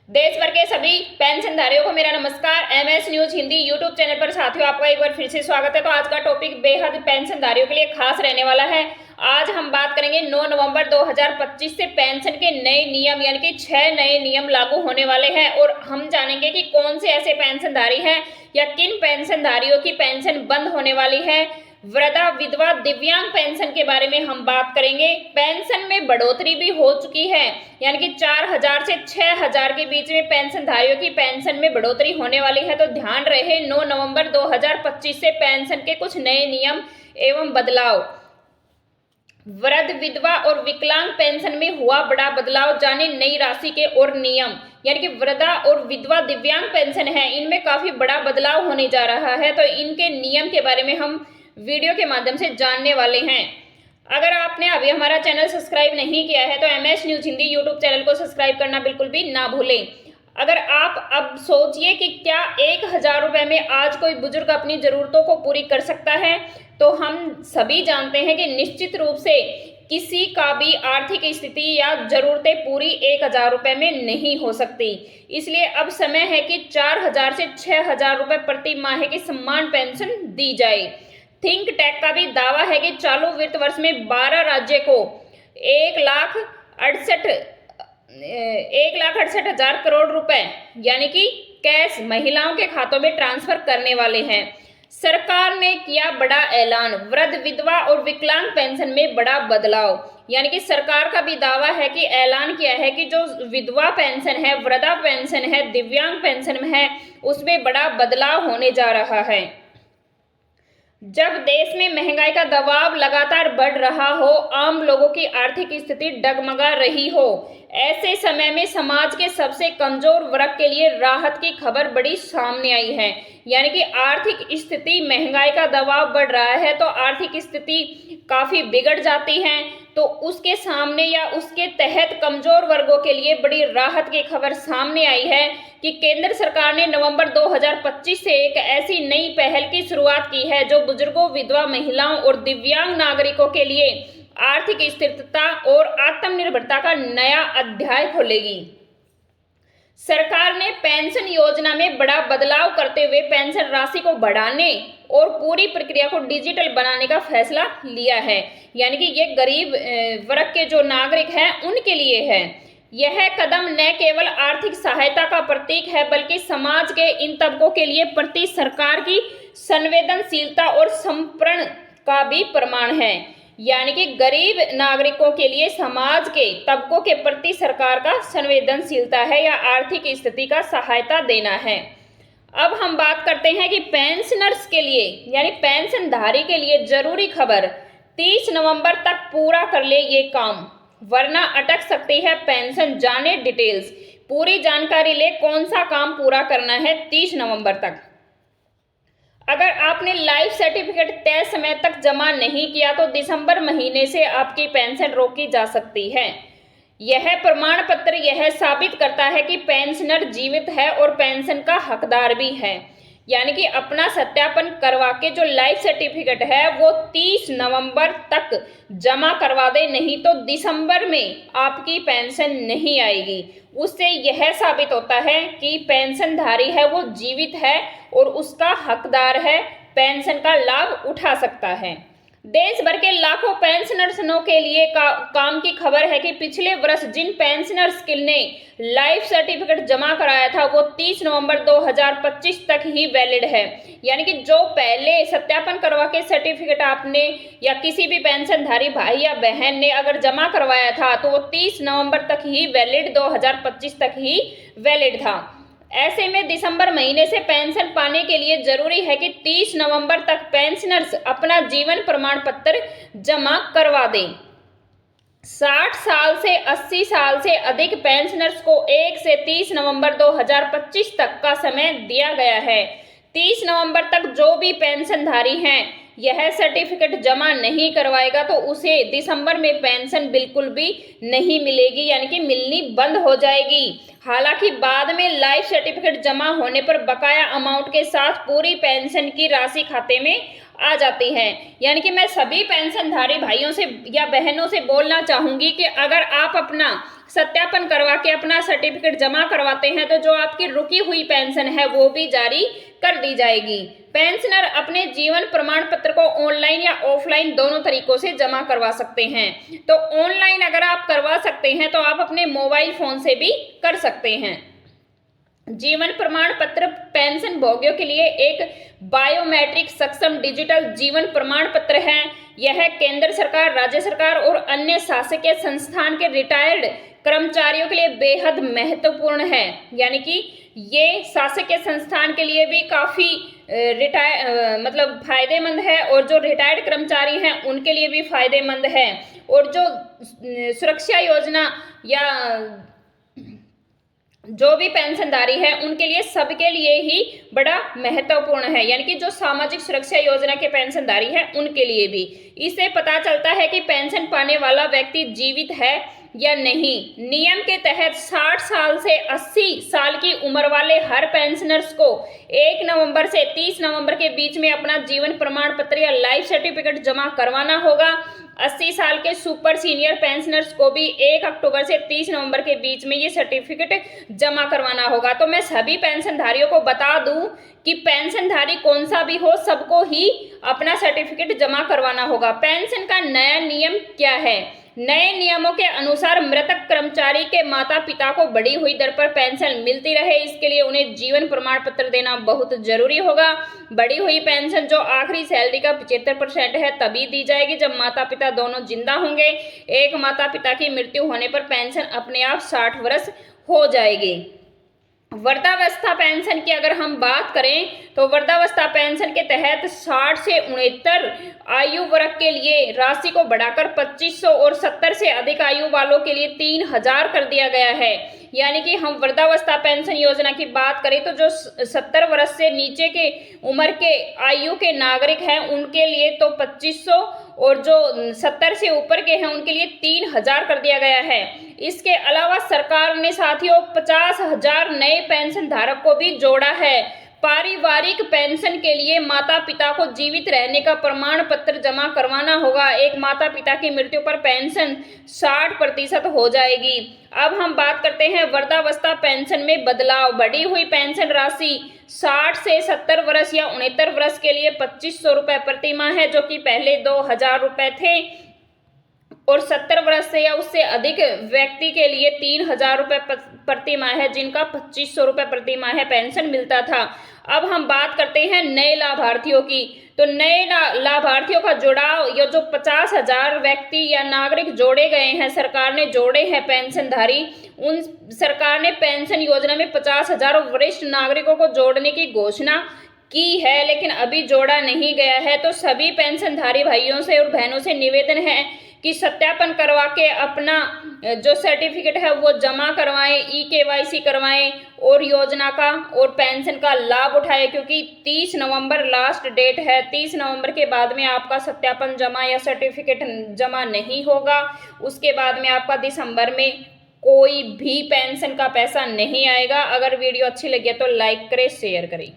देश भर के सभी पेंशनधारियों को मेरा नमस्कार। MS news Hindi YouTube channel पर साथियों आपका एक बार फिर से स्वागत है। तो आज का टॉपिक बेहद पेंशनधारियों के लिए खास रहने वाला है। आज हम बात करेंगे 9 नवंबर 2025 से पेंशन के नए नियम यानी कि 6 नए नियम लागू होने वाले हैं और हम जानेंगे कि कौन से ऐसे पेंशनधारी हैं या किन पेंशनधारियों की पेंशन बंद होने वाली है। वृद्धा, विधवा, दिव्यांग पेंशन के बारे में हम बात करेंगे। पेंशन में बढ़ोतरी भी हो चुकी है, यानी कि 4,000 से 6,000 के बीच में पेंशनधारियों की पेंशन में बढ़ोतरी होने वाली है। तो ध्यान रहे 9 नवंबर 2025 से पेंशन के कुछ नए नियम एवं बदलाव। वृद्ध, विधवा और विकलांग पेंशन में हुआ बड़ा बदलाव, जाने नई राशि के और नियम। यानी कि वृद्धा और विधवा दिव्यांग पेंशन है, इनमें काफी बड़ा बदलाव होने जा रहा है। तो इनके नियम के बारे में हम वीडियो के माध्यम से जानने वाले हैं। अगर आपने अभी हमारा चैनल सब्सक्राइब नहीं किया है तो MS news Hindi YouTube channel को सब्सक्राइब करना बिल्कुल भी ना भूलें। अगर आप अब सोचिए कि क्या 1,000 रुपये में आज कोई बुजुर्ग अपनी ज़रूरतों को पूरी कर सकता है, तो हम सभी जानते हैं कि निश्चित रूप से किसी का भी आर्थिक स्थिति या ज़रूरतें पूरी 1,000 रुपये में नहीं हो सकती। इसलिए अब समय है कि 4,000 से 6,000 रुपये प्रति माह की सम्मान पेंशन दी जाए। थिंक टैंक का भी दावा है कि चालू वित्त वर्ष में 12 राज्य को 1,68,000 करोड़ रुपए यानी कि कैश महिलाओं के खातों में ट्रांसफर करने वाले हैं। सरकार ने किया बड़ा ऐलान, वृद्ध, विधवा और विकलांग पेंशन में बड़ा बदलाव। यानी कि सरकार का भी दावा है कि ऐलान किया है कि जो विधवा पेंशन है, वृद्धा पेंशन है, दिव्यांग पेंशन है, उसमें बड़ा बदलाव होने जा रहा है। जब देश में महंगाई का दबाव लगातार बढ़ रहा हो, आम लोगों की आर्थिक स्थिति डगमगा रही हो, ऐसे समय में समाज के सबसे कमजोर वर्ग के लिए राहत की खबर बड़ी सामने आई है। यानी कि आर्थिक स्थिति, महंगाई का दबाव बढ़ रहा है तो आर्थिक स्थिति काफी बिगड़ जाती है, तो उसके सामने या उसके तहत कमजोर वर्गों के लिए बड़ी राहत की खबर सामने आई है कि केंद्र सरकार ने नवंबर 2025 से एक ऐसी नई पहल की शुरुआत की है जो बुजुर्गों, विधवा महिलाओं और दिव्यांग नागरिकों के लिए आर्थिक स्थिरता और आत्मनिर्भरता का नया अध्याय खोलेगी। सरकार ने पेंशन योजना में बड़ा बदलाव करते हुए पेंशन राशि को बढ़ाने और पूरी प्रक्रिया को डिजिटल बनाने का फैसला लिया है। यानी कि ये गरीब वर्ग के जो नागरिक हैं उनके लिए है। यह कदम न केवल आर्थिक सहायता का प्रतीक है बल्कि समाज के इन तबकों के लिए प्रति सरकार की संवेदनशीलता और समर्पण का भी प्रमाण है। यानी कि गरीब नागरिकों के लिए समाज के तबकों के प्रति सरकार का संवेदनशीलता है या आर्थिक स्थिति का सहायता देना है। अब हम बात करते हैं कि पेंशनर्स के लिए यानी पेंशनधारी के लिए जरूरी खबर, 30 नवंबर तक पूरा कर ले ये काम वरना अटक सकती है पेंशन। जाने डिटेल्स, पूरी जानकारी ले कौन सा काम पूरा करना है 30 नवंबर तक। अगर आपने लाइफ सर्टिफिकेट तय समय तक जमा नहीं किया तो दिसंबर महीने से आपकी पेंशन रोकी जा सकती है। यह प्रमाण पत्र यह साबित करता है कि पेंशनर जीवित है और पेंशन का हकदार भी है। यानी कि अपना सत्यापन करवा के जो लाइफ सर्टिफिकेट है वो 30 नवंबर तक जमा करवा दे, नहीं तो दिसंबर में आपकी पेंशन नहीं आएगी। उससे यह साबित होता है कि पेंशनधारी है वो जीवित है और उसका हकदार है, पेंशन का लाभ उठा सकता है। देश भर के लाखों पेंशनर्सों के लिए काम की खबर है कि पिछले वर्ष जिन पेंशनर्स ने लाइफ सर्टिफिकेट जमा कराया था वो 30 नवंबर 2025 तक ही वैलिड है। यानी कि जो पहले सत्यापन करवा के सर्टिफिकेट आपने या किसी भी पेंशनधारी भाई या बहन ने अगर जमा करवाया था तो वो 30 नवंबर तक ही वैलिड, 2025 तक ही वैलिड था। ऐसे में दिसंबर महीने से पेंशन पाने के लिए जरूरी है कि 30 नवंबर तक पेंशनर्स अपना जीवन प्रमाण पत्र जमा करवा दें। 60 साल से 80 साल से अधिक पेंशनर्स को 1 से 30 नवंबर 2025 तक का समय दिया गया है। 30 नवंबर तक जो भी पेंशनधारी हैं यह सर्टिफिकेट जमा नहीं करवाएगा तो उसे दिसंबर में पेंशन बिल्कुल भी नहीं मिलेगी, यानी कि मिलनी बंद हो जाएगी। हालांकि बाद में लाइफ सर्टिफिकेट जमा होने पर बकाया अमाउंट के साथ पूरी पेंशन की राशि खाते में आ जाती है। यानी कि मैं सभी पेंशनधारी भाइयों से या बहनों से बोलना चाहूंगी कि अगर आप अपना सत्यापन करवा के अपना सर्टिफिकेट जमा करवाते हैं तो जो आपकी रुकी हुई पेंशन है वो भी जारी कर दी जाएगी। पेंशनर अपने जीवन प्रमाण पत्र को ऑनलाइन या ऑफलाइन दोनों तरीकों से जमा करवा सकते हैं। तो ऑनलाइन अगर आप करवा सकते हैं तो आप अपने मोबाइल फोन से भी कर सकते हैं। जीवन प्रमाण पत्र पेंशन भोगियों के लिए एक बायोमेट्रिक सक्षम डिजिटल जीवन प्रमाण पत्र है। यह केंद्र सरकार, राज्य सरकार और अन्य शासकीय संस्थान के रिटायर्ड कर्मचारियों के लिए बेहद महत्वपूर्ण है। यानी कि ये शासकीय संस्थान के लिए भी काफ़ी मतलब फायदेमंद है और जो रिटायर्ड कर्मचारी हैं उनके लिए भी फायदेमंद है। और जो सुरक्षा योजना या जो भी पेंशनधारी है उनके लिए सबके लिए ही बड़ा महत्वपूर्ण है। यानी कि जो सामाजिक सुरक्षा योजना के पेंशनधारी है उनके लिए भी। इससे पता चलता है कि पेंशन पाने वाला व्यक्ति जीवित है या नहीं। नियम के तहत 60 साल से 80 साल की उम्र वाले हर पेंशनर्स को 1 नवंबर से 30 नवंबर के बीच में अपना जीवन प्रमाण पत्र या लाइफ सर्टिफिकेट जमा करवाना होगा। 80 साल के सुपर सीनियर पेंशनर्स को भी 1 अक्टूबर से 30 नवंबर के बीच में ये सर्टिफिकेट जमा करवाना होगा। तो मैं सभी पेंशनधारियों को बता दूं कि पेंशनधारी कौन सा भी हो सबको ही अपना सर्टिफिकेट जमा करवाना होगा। पेंशन का नया नियम क्या है? नए नियमों के अनुसार मृतक कर्मचारी के माता पिता को बढ़ी हुई दर पर पेंशन मिलती रहे, इसके लिए उन्हें जीवन प्रमाण पत्र देना बहुत जरूरी होगा। बढ़ी हुई पेंशन जो आखिरी सैलरी का 75% है तभी दी जाएगी जब माता पिता दोनों जिंदा होंगे। एक माता पिता की मृत्यु होने पर पेंशन अपने आप 60 वर्ष हो जाएगी। वृद्धावस्था पेंशन की अगर हम बात करें तो वृद्धावस्था पेंशन के तहत 60 से 69 आयु वर्ग के लिए राशि को बढ़ाकर 2500 और 70 से अधिक आयु वालों के लिए 3000 कर दिया गया है। यानी कि हम वृद्धावस्था पेंशन योजना की बात करें तो जो 70 वर्ष से नीचे के उम्र के आयु के नागरिक हैं उनके लिए तो 2500 और जो 70 से ऊपर के हैं उनके लिए 3000 कर दिया गया है। इसके अलावा सरकार ने साथियों 50,000 नए पेंशन धारक को भी जोड़ा है। पारिवारिक पेंशन के लिए माता पिता को जीवित रहने का प्रमाण पत्र जमा करवाना होगा। एक माता पिता की मृत्यु पर पेंशन 60% हो जाएगी। अब हम बात करते हैं वृद्धावस्था पेंशन में बदलाव। बढ़ी हुई पेंशन राशि 60 से 70 वर्ष या 69 वर्ष के लिए 2500 रुपये प्रति माह है, जो कि पहले 2000 रुपये थे, और 70 वर्ष से या उससे अधिक व्यक्ति के लिए 3000 रुपये प्रति माह है, जिनका 2500 रुपये प्रति माह पेंशन मिलता था। अब हम बात करते हैं नए लाभार्थियों की। तो नए लाभार्थियों का जुड़ाव, ये जो 50,000 व्यक्ति या नागरिक जोड़े गए हैं, सरकार ने जोड़े हैं पेंशनधारी, उन सरकार ने पेंशन योजना में 50,000 वरिष्ठ नागरिकों को जोड़ने की घोषणा की है, लेकिन अभी जोड़ा नहीं गया है। तो सभी पेंशनधारी भाइयों से और बहनों से निवेदन है कि सत्यापन करवा के अपना जो सर्टिफिकेट है वो जमा करवाएं, ई-KYC करवाएं और योजना का और पेंशन का लाभ उठाएं, क्योंकि 30 नवंबर लास्ट डेट है। 30 नवंबर के बाद में आपका सत्यापन जमा या सर्टिफिकेट जमा नहीं होगा। उसके बाद में आपका दिसंबर में कोई भी पेंशन का पैसा नहीं आएगा। अगर वीडियो अच्छी लगी तो लाइक करें, शेयर करें।